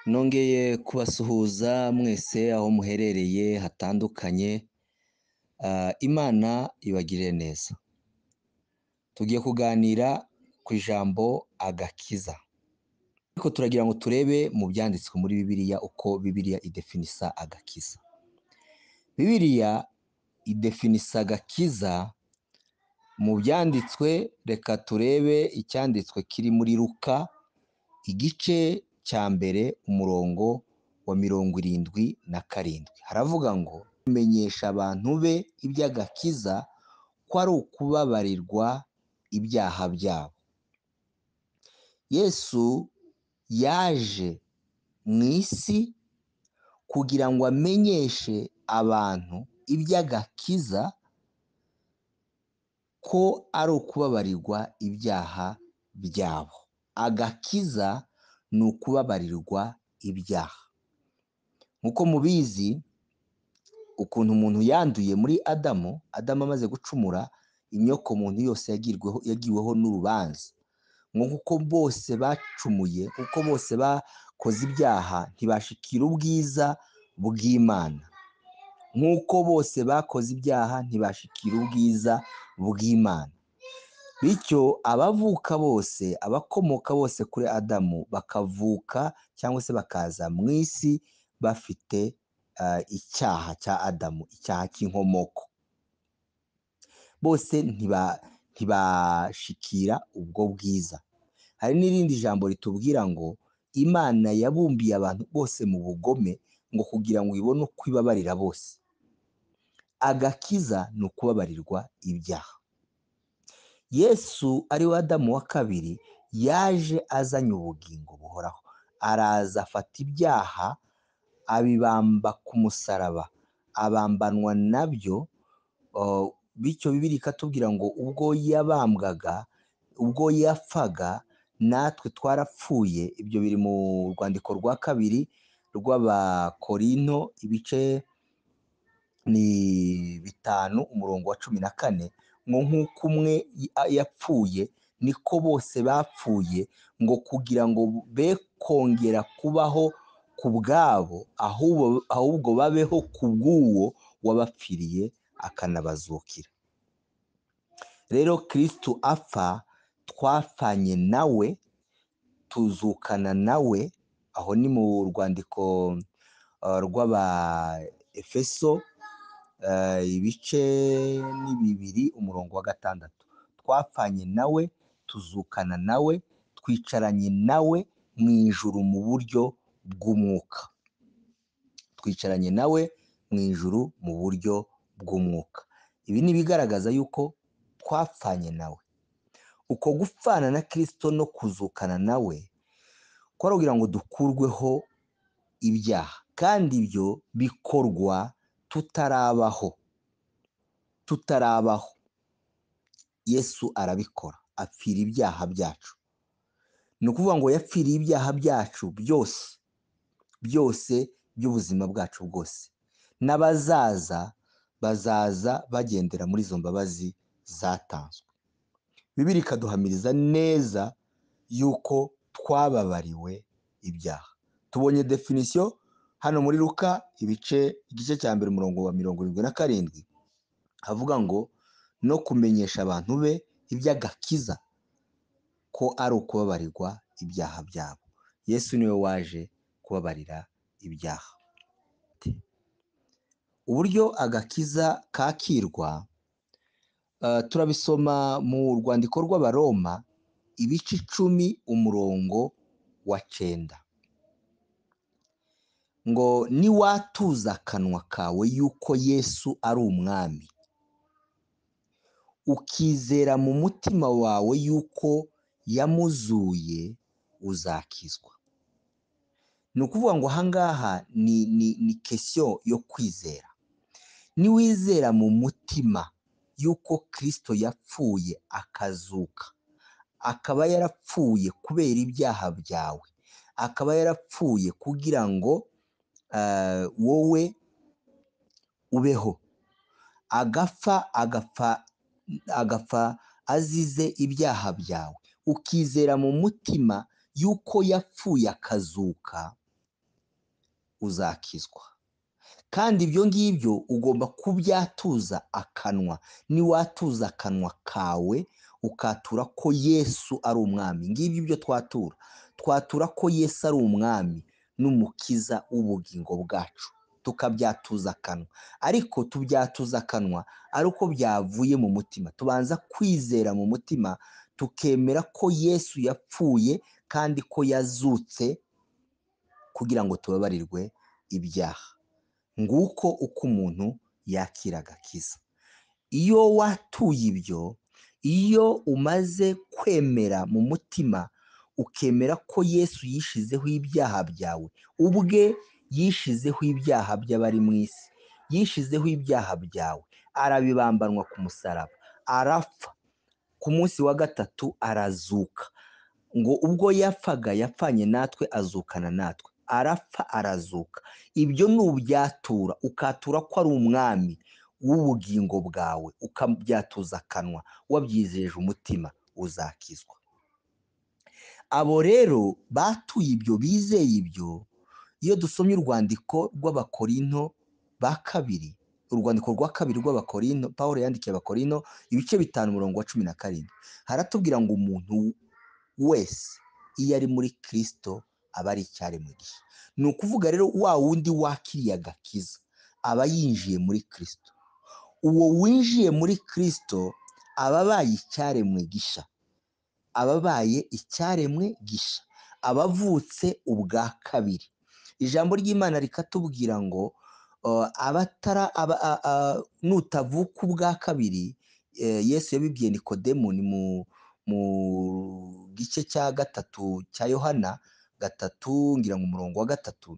Nongeye kubasuhuza mwese aho muherereye hatandukanye, Imana ibagirire neza. Tugiye kuganira ku ijambo agakiza. Ariko turagira ngo turebe mu byanditswe muri Bibiliya uko Bibiliya idefinisa agakiza. Bibiliya idefinisa agakiza mu byanditswe, reka turebe icyanditswe kiri muri Luka, igice cya mbere umurongo wa 77. Haravuga ngo kumenyesha abantu be iby'agakiza ko ari ukubabarirwa ibyaha byabo. Yesu yaje mu isi kugira ngo amenyeshe abantu iby'agakiza ko ari ukubabarirwa ibyaha byabo. Agakiza ni ukubabarirwa ibyaha. Nk'uko mubizi ukuntu umuntu yanduye muri Adamu amaze gucumura, inyoko muntu yose yagiweho n'urubanza. Nk'uko bose bacumuye, uko bose bakoze ibyaha ntibashikira ubwiza bw'Imana. Nk'uko bose bakoze ibyaha ntibashikira ubwiza bw'Imana. Bityo abavuka bose, abakomoka bose kuri Adamu bakavuka cyangwa se bakaza mu isi bafite icyaha cya Adamu, icyaha cy'inkomoko. Bose ntibashikira ubwo bwiza. Hari n'irindi jambo ritubwira ngo Imana yabumbiye abantu bose mu bugome ngo kugira ngo ibone uko ibabarira bose. Agakiza ni ukubabarirwa ibyaha. Yesu ari we Adamu wa kabiri yaje azanye ubugingo buhoraho. Araza afata ibyaha abibamba ku musaraba, abambanwa nabyo. Bityo Bibiliya ikatubwira ngo ubwo yabambwaga, ubwo yapfaga, natwe twarapfuye. Ibyo biri mu rwandiko rwa kabiri rw'Abakorinto, ibice ni 5 umurongo wa 14, ngo nk'uko umwe yapfuye niko bose bapfuye, ngo kugira ngo be kongera kubaho ku bwabo, ahubwo babeho ku bw'uwo wabapfiriye akanabazukira. Rero Kristo apfa, twapfanye nawe, tuzukana nawe. Aho ni mu rwandiko rw'Abaefeso, ibice ni 2 umurongo wa 6. Twapfanye nawe, tuzukana nawe, twicaranye nawe mu ijuru mu buryo bw'umwuka. Twicaranye nawe mu ijuru mu buryo bw'umwuka. Ibi ni ibigaragaza yuko twapfanye nawe. Uko gupfana na Kristo no kuzukana nawe kwari kugira ngo dukurweho ibyaha, kandi ibyo bikorwa tutarabaho. Yesu arabikora, apfira ibyaha byacu. Ni ukuvuga ngo yapfiriye ibyaha byacu byose by'ubuzima bwacu bwose. N'abazaza bazaza bagendera muri izo mbabazi zatanzwe. Bibiliya ikaduhamiriza neza yuko twababariwe ibyaha. Tubonye definisiyo hano muri Luka, igice cya mbere umurongo wa 77, havuga ngo no kumenyesha abantu be iby'agakiza ko ari ukubabarirwa ibyaha byabo. Yesu niwe waje kubabarira ibyaha. Uburyo agakiza kakirwa turabisoma mu rwandiko rw'Abaroma, ibice 10 umurongo wa 9, ngo niwatuza akanwa kawe yuko Yesu ari umwami, ukizera mu mutima wawe yuko yamuzuye, uzakizwa. Ni ukuvuga ngo ahangaha ni question yo kwizera. Niwizera mu mutima yuko Kristo yapfuye akazuka, akaba yarapfuye kubera ibyaha byawe, akaba yarapfuye kugira ngo wowe ubeho, agapfa azize ibyaha byawe, ukizera mu mutima yuko yapfuye akazuka, uzakizwa. Kandi ibyo ngibyo ugomba kubyatuza akanwa. Niwatuza akanwa kawe ukatura ko Yesu ari umwami, ngibyo ibyo twatura. Twatura ko Yesu ari umwami n'umukiza w'ubugingo bwacu, tukabyatuza akanwa. Ariko tubyatuza akanwa ari uko byavuye mu mutima. Tubanza kwizera mu mutima, tukemera ko Yesu yapfuye kandi ko yazutse kugira ngo tubabarirwe ibyaha. Nguko uko umuntu yakira agakiza. Iyo watuye ibyo, iyo umaze kwemera mu mutima, ukemera ko Yesu yishizeho ibyaha byawe, ubwe yishizeho ibyaha by'abari mu isi, yishizeho ibyaha byawe, arabibambanwa ku musaraba, arapfa, ku munsi wa gatatu arazuka. Ngo ubwo yapfaga yapfanye natwe, azukana natwe, arapfa arazuka. Ibyo nubyatura, ukatura ko ari umwami w'ubugingo bwawe, ukabyatuza akanwa, wabyizeje umutima, uzakizwa. Abo rero batuye ibyo, bizeye ibyo, iyo dusomye urwandiko rw'Abakorinto ba kabiri, urwandiko rwa kabiri rw'Abakorinto, Pawulo yandikiye Abakorinto, ibice 5 umurongo wa 17, haratubwira ngo umuntu wese iyo ari muri Kristo aba ari icyaremwe gishya. Ni ukuvuga rero wa wundi wakiriye agakiza aba yinjiye muri Kristo. Uwo winjiye muri Kristo aba abaye icyaremwe gishya, aba abaye icyaremwe gishya, aba avutse ubwa kabiri. Ijambo ry'Imana rikatubwira ngo nutavuka ubwa kabiri, Yesu yabibwiye Nikodemu, ni mu gice cya 3 cya Yohana 3 ngira ngo umurongo wa 3,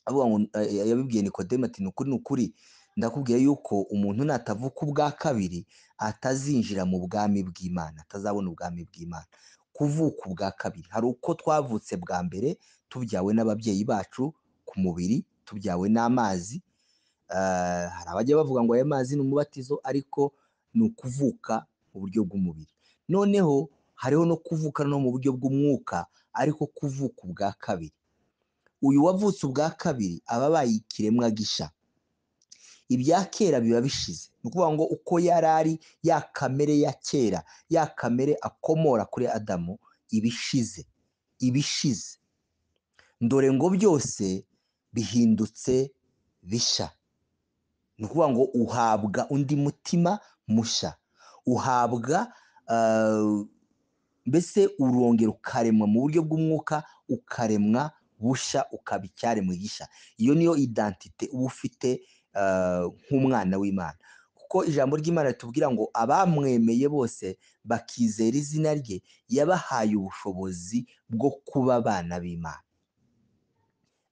avuga ngo yabibwiye Nikodemu ati ni ukuri ndakubwira yuko umuntu natavuka ubwa kabiri atazinjira mu bwami bw'Imana, atazabona ubwami bw'Imana. Kuvuka ubwa kabiri, hari uko twavutse bwa mbere tubyawe n'ababyeyi bacu ku mubiri, tubyawe n'amazi. Hari abajya bavuga ngo aya mazi ni umubatizo, ariko ni ukuvuka mu buryo bw'umubiri. Noneho hariho no kuvuka no mu buryo bw'umwuka, ariko kuvuka ubwa kabiri. Uyu wavutse ubwa kabiri aba abaye ikiremwa gisha. Ibya kera biba bishize. Ni ukuvuga ngo uko yari ari, ya kamere ya kera, ya kamere akomora kuri Adamu, ibishize. Ndore ngo byose bihindutse bisha. Ni ukuvuga ngo uhabwa undi mutima musha, uhabwa mbese urongera ukaremwa mu buryo bw'umwuka, ukaremwa busha, ukaba icyaremwe gisha. Iyo niyo identite uba ufite nk'umwana w'Imana, kuko ijambo ry'Imana ritubwira ngo abamwemeye bose bakizera izina rye, yabahaye ubushobozi bwo kuba abana b'Imana.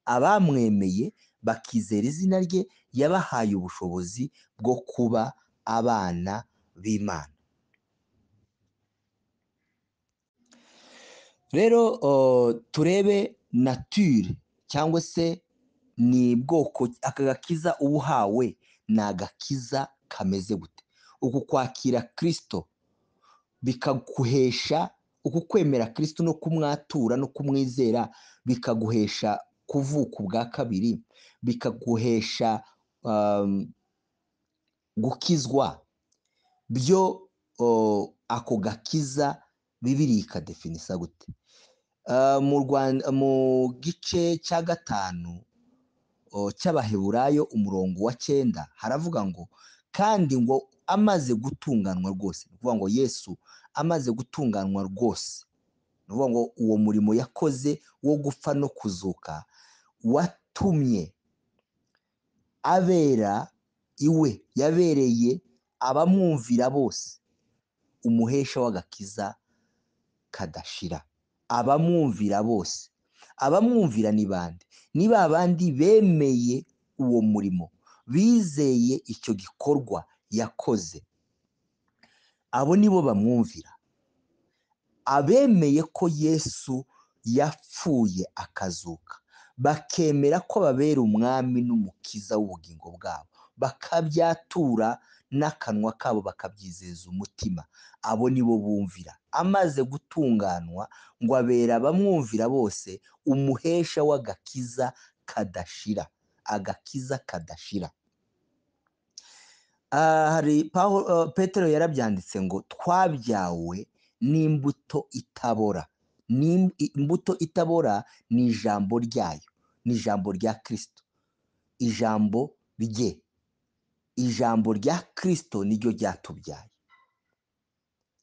Abamwemeye bakizera izina rye, yabahaye ubushobozi bwo kuba abana b'Imana. Rero turebe nature cyangwa se ni bwoko aka gakiza ubuhawe, ni agakiza kameze gute? Uku kwakira Kristo bikaguhesha, uku kwemera Kristo no kumwatura no kumwizera bikaguhesha kuvuka ubwa kabiri, bikaguhesha gukizwa. Byo ako gakiza Bibiliya ikadefinisa gute? Mu gice cya 5 cy'Abaheburayo umurongo wa 9 haravuga ngo kandi ngo amaze gutunganwa rwose. Ni ukuvuga ngo Yesu amaze gutunganwa rwose, ni ukuvuga ngo uwo murimo yakoze wo gupfa no kuzuka watumye abera iwe, yabereye abamwumvira bose umuhesha w'agakiza kadashira. Abamwumvira bose, abamwumvira ni bande? Ni ba bandi bemeye uwo murimo, bizeye icyo gikorwa yakoze, abo nibo bamwumvira. Abemeye ko Yesu yapfuye akazuka, bakemera ko babera umwami n'umukiza w'ubugingo bwabo, bakabyatura n'akanwa kabo, bakabyizeza umutima, abo nibo bumvira. Amaze gutunganwa ngo abera abamwumvira bose umuhesha w'agakiza kadashira, agakiza kadashira. Hari Petero yarabyanditse ngo twabyawe n'imbuto itabora. Imbuto itabora ni ijambo ryayo, ni ijambo rya Kristo, ijambo rye, ijambo rya Kristo niryo ryatubyaye.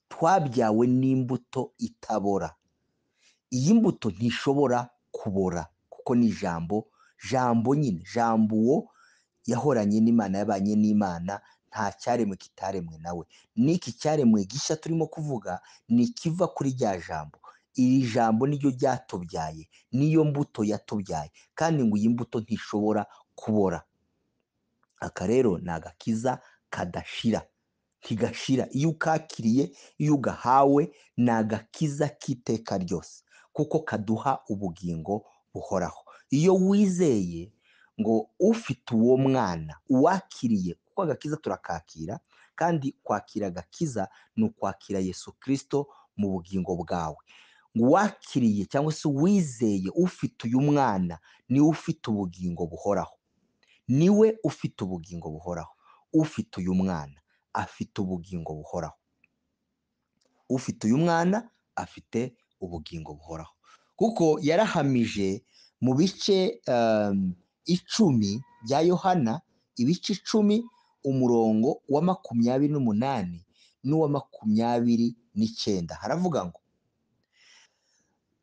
Twabyawe n'imbuto itabora. Iyi mbuto ntishobora kubora kuko ni jambo nyine, jambo uwo yahoranye n'Imana, yabanye n'Imana, nta cyaremwe kitaremwe nawe. N'iki cyaremwe gishya turimo kuvuga ni ikiva kuri rya jambo. Iri jambo niryo ryatubyaye, niyo mbuto yatubyaye, kandi ngo iyi mbuto ntishobora kubora. Aka rero ni agakiza kadashira, ntigashira. Iyo ukakiriye, iyo ugahawe, ni agakiza k'iteka ryose kuko kaduha ubugingo buhoraho. Iyo wizeye ngo ufite uwo mwana uwakiriye, kuko agakiza turakakira, kandi kwakira agakiza ni ukwakira Yesu Kristo mu bugingo bwawe. Ngo uwakiriye cyangwa se uwizeye ufite uyu mwana niwe ufite ubugingo buhoraho, niwe ufite ubugingo buhoraho. Ufite uyu mwana afite ubugingo buhoraho, ufite uyu mwana afite ubugingo buhoraho, kuko yarahamije mu bice 10 bya Yohana, ibice 10 umurongo wa 28 n'uwa 29, haravuga ngo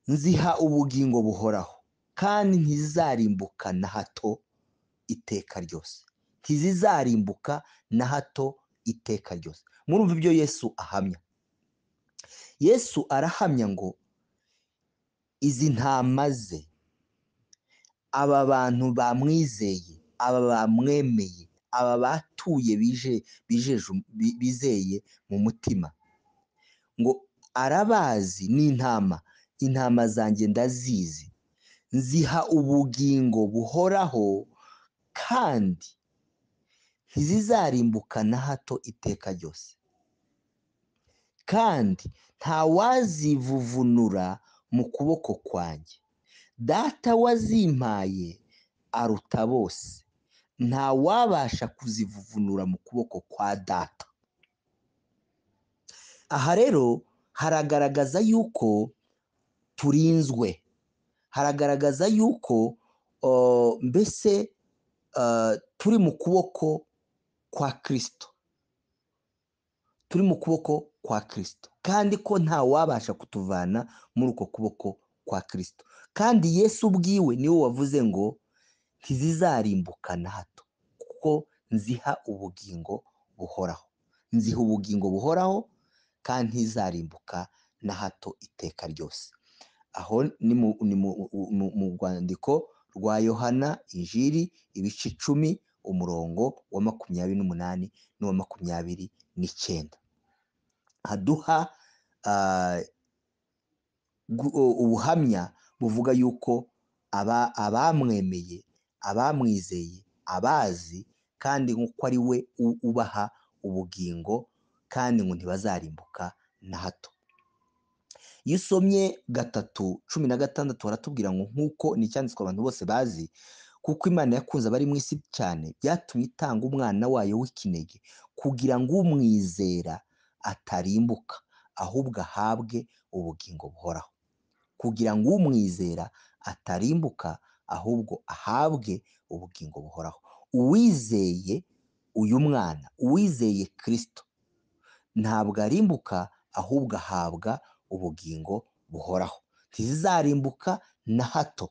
nziha ubugingo buhoraho kandi ntizizarimbuka na hato iteka ryose, ntizizarimbuka na hato iteka ryose. Murumva ibyo Yesu ahamya. Yesu arahamya ngo izi ntama ze, aba bantu bamwizeye, aba bamwemeye, aba batuye bizeye mu mutima, ngo arabazi n'intama, intama zanjye ndazizi, nziha ubugingo buhoraho kandi ntizizarimbuka na hato iteka ryose, kandi ntawazivuvunura mu kuboko kwanjye. Data wazimpaye aruta bose, ntawabasha kuzivuvunura mu kuboko kwa Data. Aha rero haragaragaza yuko turinzwe, haragaragaza yuko mbese turi mu kuboko kwa Kristo, turi mu kuboko kwa Kristo, kandi ko nta wabasha kutuvana muri uko kuboko kwa Kristo. Kandi Yesu ubwiwe niwe wavuze ngo ntizizarimbuka na hato, kuko nziha ubugingo buhoraho, nziha ubugingo buhoraho kandi ntizarimbuka na hato iteka ryose. Aho ni mu rwandiko rwa Yohana Injili, ibice 10 umurongo wa 28 n'uwa 29, haduha ubuhamya buvuga yuko abamwemeye, abamwizeye, abazi, kandi nk'uko ari we ubaha ubugingo, kandi ngo ntibazarimbuka na hato. Iyo usomye 3:16 baratubwira ngo nk'uko ni icyanditswe abantu bose bazi, kuko Imana yakunze abari mu isi cyane byatumye itanga umwana wayo w'ikinege, kugira ngo umwizera atarimbuka ahubwo ahabwe ubugingo buhoraho, kugira ngo umwizera atarimbuka ahubwo ahabwe ubugingo buhoraho. Uwizeye uyu mwana, uwizeye Kristo, ntabwo arimbuka ahubwo ahabwa ubugingo buhoraho. Ntizizarimbuka na hato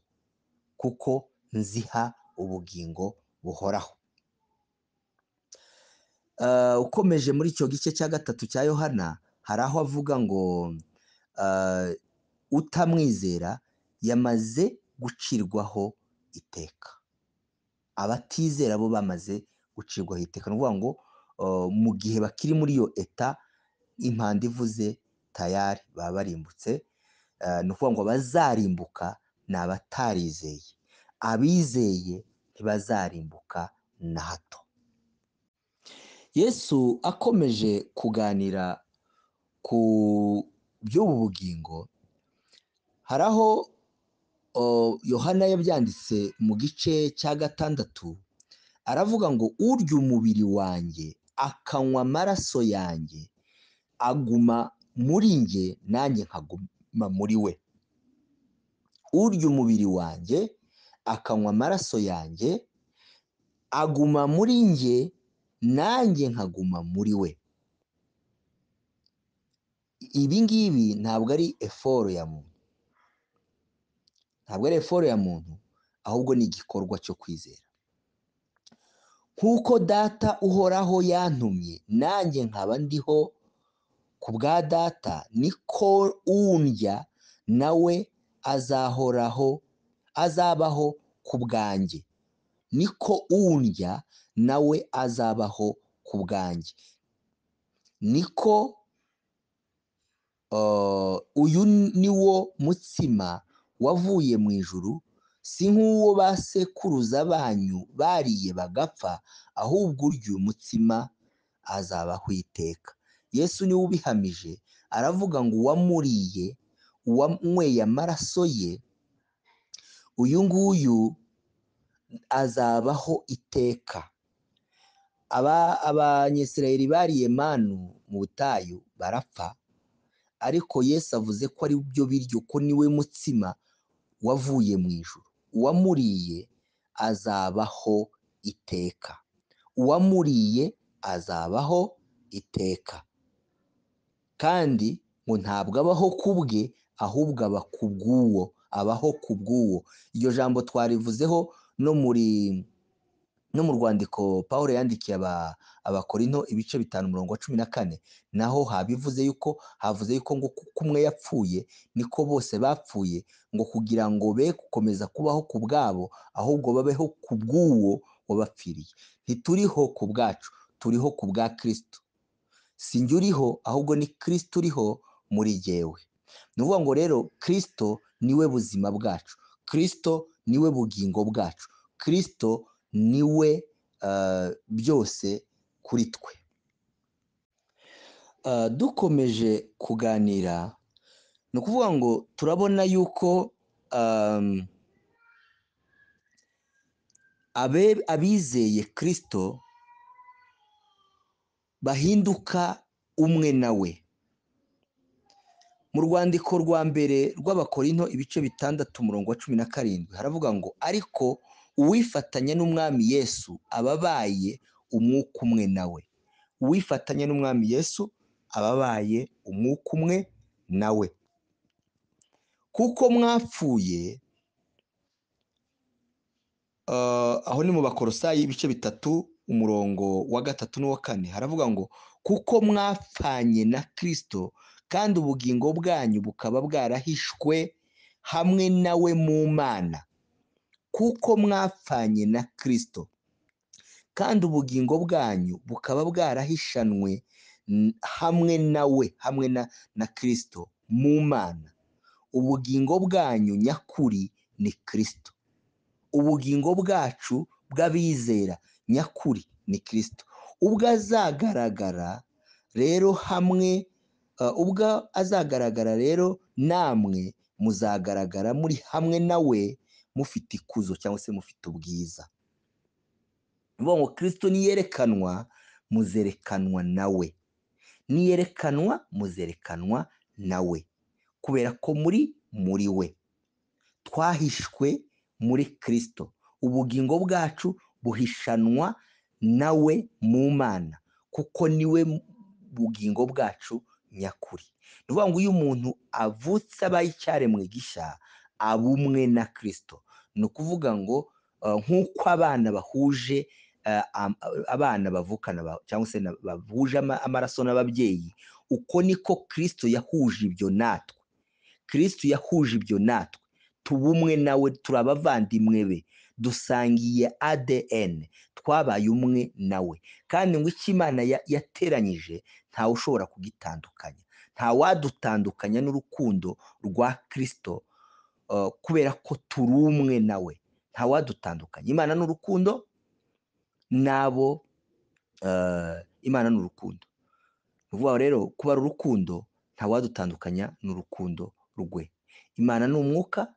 kuko nziha ubugingo buhoraho. Ukomeje muri icyo gice cya 3 cya Yohana, hari aho avuga ngo utamwizera yamaze gucirwaho iteka, abatizera bo bamaze gucirwaho iteka. Ni ukuvuga ngo mu gihe bakiri muri iyo eta, impanda ivuze tayari baba barimbutse. Ni ukuvuga ngo abazarimbuka ni abatarizeye, abizeye ntibazarimbuka na hato. Yesu akomeje kuganira ku by'ubu bugingo, hari aho Yohana yabyanditse mu gice cya 6 aravuga ngo urya umubiri wanjye akanywa amaraso yanjye aguma muri njye nanjye nkaguma muri we. Urya umubiri wanjye akanywa amaraso yanjye aguma muri njye nanjye nkaguma muri we. Ibi ngibi ntabwo ari eforo ya muntu, ntabwo ari eforo ya muntu, ahubwo ni igikorwa cyo kwizera. Nk'uko data uhoraho yantumye nanjye nkaba ndiho ku bwa data, niko undya nawe azabaho ku bwanjye. Niko undya nawe azabaho ku bwanjye. Niko uyu ni wo mutsima wavuye mu ijuru, si nk'uwo ba sekuruza banyu bariye bagapfa, ahubwo urya uyu mutsima azabaho iteka. Yesu niwe ubihamije, aravuga ngo uwamuriye, uwanyweye amaraso ye, uyu nguyu azabaho iteka. Abanyesirayeli bariye manu mu butayu barapfa, ariko Yesu avuze ko ari byo biryo, ko niwe mutsima wavuye mu ijuru. Uwamuriye azabaho iteka. Uwamuriye azabaho iteka. Kandi ngo ntabwo abaho ku bwe, ahubwo aba ku bw'uwo, abaho ku bw'uwo. Iryo jambo twarivuzeho no mu rwandiko Pawulo yandikiye abakorinto ibice 5:14, naho havuze yuko ngo kuko umwe yapfuye niko bose bapfuye, ngo kugira ngo be gukomeza kubaho ku bwabo, ahubwo babeho ku bw'uwo wabapfiriye. Ntituriho ku bwacu, turiho ku bwa Kristo. Si njye uriho, ahubwo ni Kristo uriho muri jyewe. Ni ukuvuga ngo rero Kristo niwe buzima bwacu, Kristo niwe bugingo bwacu, Kristo niwe byose kuri twe. Dukomeje kuganira, ni ukuvuga ngo turabona yuko abizeye Kristo bahinduka umwe nawe. Mu rwandiko rwa mbere rw'abakorinto ibice 6:17 haravuga ngo ariko uwifatanya n'umwami Yesu aba abaye umwuka umwe nawe. Uwifatanya n'umwami Yesu aba abaye umwuka umwe nawe. Kuko mwapfuye, aho ni mu Bakolosayi ibice 3 umurongo wa 3 n'uwa 4 haravuga ngo kuko mwapfanye na Kristo kandi ubugingo bwanyu bukaba bwarahishwe hamwe nawe mu Mana. Kuko mwapfanye na Kristo kandi ubugingo bwanyu bukaba bwarahishanwe hamwe nawe, hamwe na Kristo mu Mana. Ubugingo bwanyu nyakuri ni Kristo. Ubugingo bwacu bw'abizera nyakuri ni Kristo. Ubwo azagaragara rero namwe muzagaragara muri hamwe nawe mufite ikuzo cyangwa se mufite ubwiza. Niyo ngo Kristo niyerekanwa muzerekanwa nawe, niyerekanwa muzerekanwa nawe, kubera ko muri we twahishwe muri Kristo. Ubugingo bwacu buhishanwa nawe mu Mana, kuko niwe bugingo bwacu nyakuri. Ni ukuvuga ngo iyo umuntu avutse abaye icyaremwe gishya, aba umwe na Kristo. Ni ukuvuga ngo nk'uko abana bahuje, abana bavukana cyangwa se bahuje amaraso n'ababyeyi, uko niko Kristo yahuje ibyo natwe. Kristo yahuje ibyo natwe, tuba umwe nawe, turi abavandimwe be, dusangiye ADN, twabaye umwe nawe. Kandi ngo icyo Imana yateranyije ntawe ushobora kugitandukanya, nta wadutandukanya n'urukundo rwa Kristo, kubera ko turi umwe nawe, nta wadutandukanya. Imana ni urukundo, nabo Imana ni urukundo. Ni ukuvuga rero kuba ari urukundo, nta wadutandukanya n'urukundo rwe. Imana ni umwuka,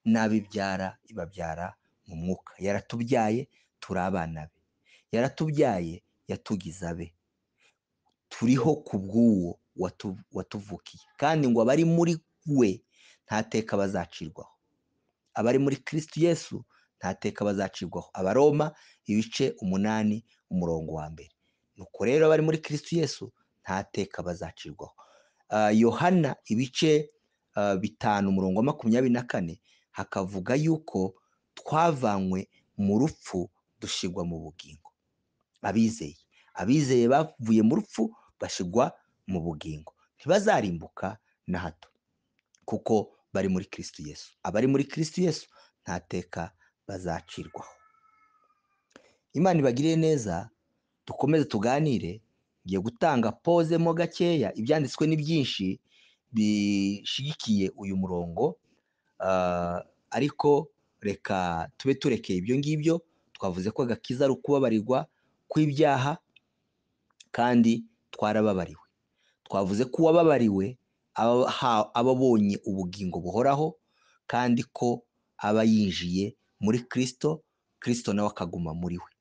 n'abibyara ibabyara mu mwuka. Yaratubyaye turi abana be, yaratubyaye yatugize abe, turiho ku bw'uwo watuvukiye, kandi ngo abari muri we nta teka bazacirwaho. Abari muri Kristo Yesu nta teka bazacirwaho. Abaroma ibice 8 umurongo wa mbere. Nuko rero abari muri Kristo Yesu nta teka bazacirwaho. Yohana ibice 5 umurongo wa 24 hakavuga yuko twavanywe mu rupfu dushigwa mu bugingo. Abizeye bavuye mu rupfu bashigwa mu bugingo, ntibazarimbuka na hato, kuko bari muri Kristo Yesu. Abari muri Kristo Yesu nta teka bazacirwaho. Imana ibagirire neza, dukomeze tuganire. Ngiye gutanga pause mo gakeya. Ibyanditswe ni byinshi bishigikiye uyu murongo, ariko reka tube turekeye ibyo ngibyo. Twavuze ko agakiza ari ukubabarirwa kw'ibyaha, kandi twarababariwe. Twavuze ko uwababariwe aba abonye ubugingo buhoraho, kandi ko aba yinjiye muri Kristo, Kristo nawe akaguma muri we.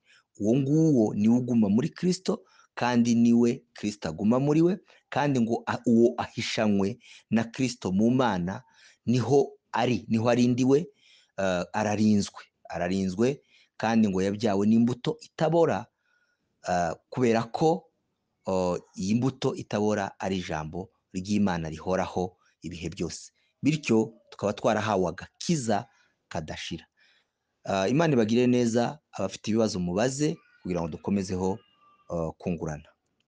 Uwo nguwo niwe uguma muri Kristo, kandi niwe Kristo aguma muri we, kandi ngo uwo ahishanywe na Kristo mu Mana niho arindiwe, ararinzwe, kandi ngo yabyawe n'imbuto itabora, kubera ko iyi mbuto itabora ari ijambo ry'Imana rihoraho ibihe byose. Bityo tukaba twarahawe agakiza kadashira. Imana ibagire neza. Abafite ibibazo mubaze kugira ngo dukomezeho kungurana.